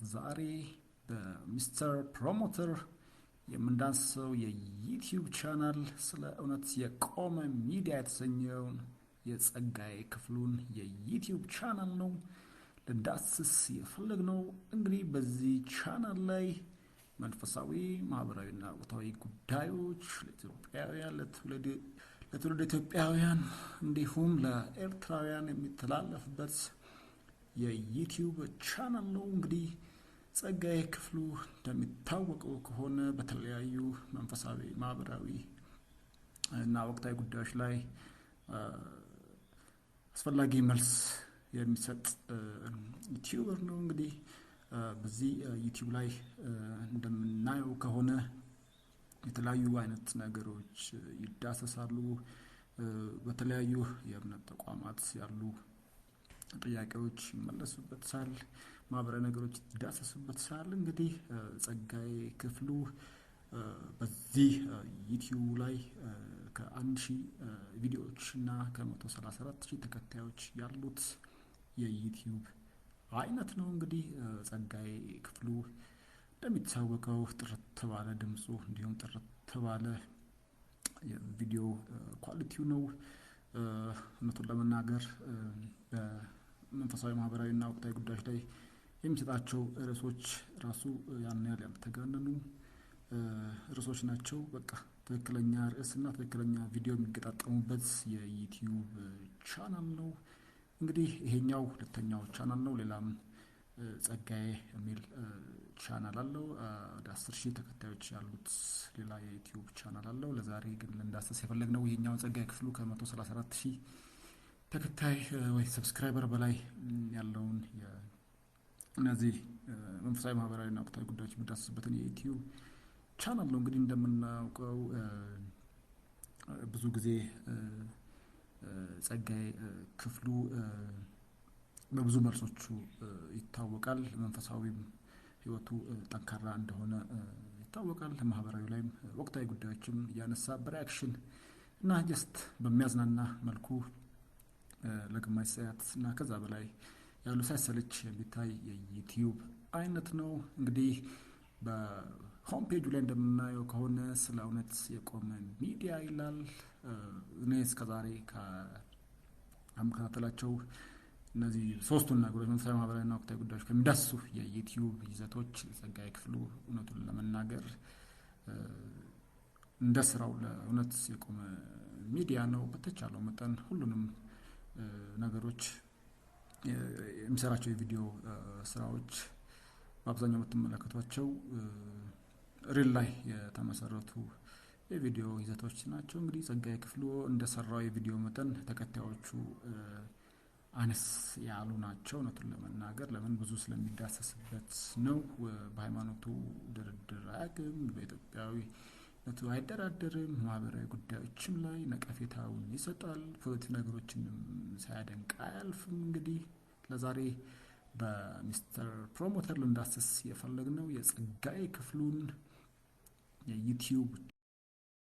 ዛሬ በሚስተር ፕሮሞተር የምንዳስሰው የዩቲዩብ ቻናል ስለ እውነት የቆመ ሚዲያ የተሰኘውን የጸጋዬ ክፍሉን የዩቲዩብ ቻናል ነው ልንዳስስ የፈለግነው። እንግዲህ በዚህ ቻናል ላይ መንፈሳዊ፣ ማህበራዊና ወቅታዊ ጉዳዮች ለኢትዮጵያውያን ለትውልደ ኢትዮጵያውያን እንዲሁም ለኤርትራውያን የሚተላለፍበት የዩቲዩብ ቻናል ነው። እንግዲህ ጸጋዬ ክፍሉ እንደሚታወቀው ከሆነ በተለያዩ መንፈሳዊ፣ ማህበራዊ እና ወቅታዊ ጉዳዮች ላይ አስፈላጊ መልስ የሚሰጥ ዩቲዩበር ነው። እንግዲህ በዚህ ዩቲዩብ ላይ እንደምናየው ከሆነ የተለያዩ አይነት ነገሮች ይዳሰሳሉ። በተለያዩ የእምነት ተቋማት ያሉ ጥያቄዎች ይመለሱበታል፣ ማህበራዊ ነገሮች ይዳሰሱበታል። እንግዲህ ጸጋዬ ክፍሉ በዚህ ዩቲዩብ ላይ ከ1000 ቪዲዮዎች እና ከ134,000 ተከታዮች ያሉት የዩቲዩብ አይነት ነው። እንግዲህ ጸጋዬ ክፍሉ እንደሚታወቀው ጥርት ባለ ድምፁ እንዲሁም ጥርት ባለ የቪዲዮ ኳሊቲው ነው። እውነቱን ለመናገር በመንፈሳዊ፣ ማህበራዊና ወቅታዊ ጉዳዮች ላይ የሚሰጣቸው ርዕሶች ራሱ ያን ያህል ያልተጋነኑ ርዕሶች ናቸው። በቃ ትክክለኛ ርዕስና ትክክለኛ ቪዲዮ የሚገጣጠሙበት የዩቲዩብ ቻናል ነው። እንግዲህ ይሄኛው ሁለተኛው ቻናል ነው። ሌላም ጸጋዬ የሚል ቻናል አለው። ወደ 10,000 ተከታዮች ያሉት ሌላ የዩቲዩብ ቻናል አለው። ለዛሬ ግን ልንዳሰስ የፈለግነው ይሄኛውን ጸጋዬ ክፍሉ ከ134,000 ተከታይ ወይ ሰብስክራይበር በላይ ያለውን እነዚህ መንፈሳዊ፣ ማህበራዊና ወቅታዊ ጉዳዮች የሚዳሰስበትን የዩቲዩብ ቻናል ነው። እንግዲህ እንደምናውቀው ብዙ ጊዜ ጸጋዬ ክፍሉ በብዙ መልሶቹ ይታወቃል። መንፈሳዊም ህይወቱ ጠንካራ እንደሆነ ይታወቃል። ማህበራዊ ላይም ወቅታዊ ጉዳዮችም እያነሳ በሪያክሽን እና ጀስት በሚያዝናና መልኩ ለግማሽ ሰዓት እና ከዛ በላይ ያሉ ሳይሰለች የሚታይ የዩቲዩብ አይነት ነው። እንግዲህ በሆም ፔጁ ላይ እንደምናየው ከሆነ ስለ እውነት የቆመ ሚዲያ ይላል። እኔ እስከዛሬ ከምከታተላቸው እነዚህ ሶስቱን ነገሮች መንፈሳዊ፣ ማህበራዊና ወቅታዊ ጉዳዮች ከሚዳስሱ የዩቲዩብ ይዘቶች ጸጋዬ ክፍሉ እውነቱን ለመናገር እንደ ስራው ለእውነት የቆመ ሚዲያ ነው። በተቻለው መጠን ሁሉንም ነገሮች የሚሰራቸው የቪዲዮ ስራዎች በአብዛኛው የምትመለከቷቸው ሪል ላይ የተመሰረቱ የቪዲዮ ይዘቶች ናቸው። እንግዲህ ጸጋዬ ክፍሉ እንደሰራው የቪዲዮ መጠን ተከታዮቹ አነስ ያሉ ናቸው። እውነቱን ለመናገር ለምን ብዙ ስለሚዳሰስበት ነው። በሃይማኖቱ ድርድር አያውቅም፣ በኢትዮጵያዊነቱ አይደራደርም። ማህበራዊ ጉዳዮችም ላይ ነቀፌታውን ይሰጣል። ፖለቲክ ነገሮችንም ሳያደንቅ አያልፍም። እንግዲህ ለዛሬ በሚስተር ፕሮሞተር ልንዳስስ የፈለግነው የጸጋዬ ክፍሉን የዩቲዩብ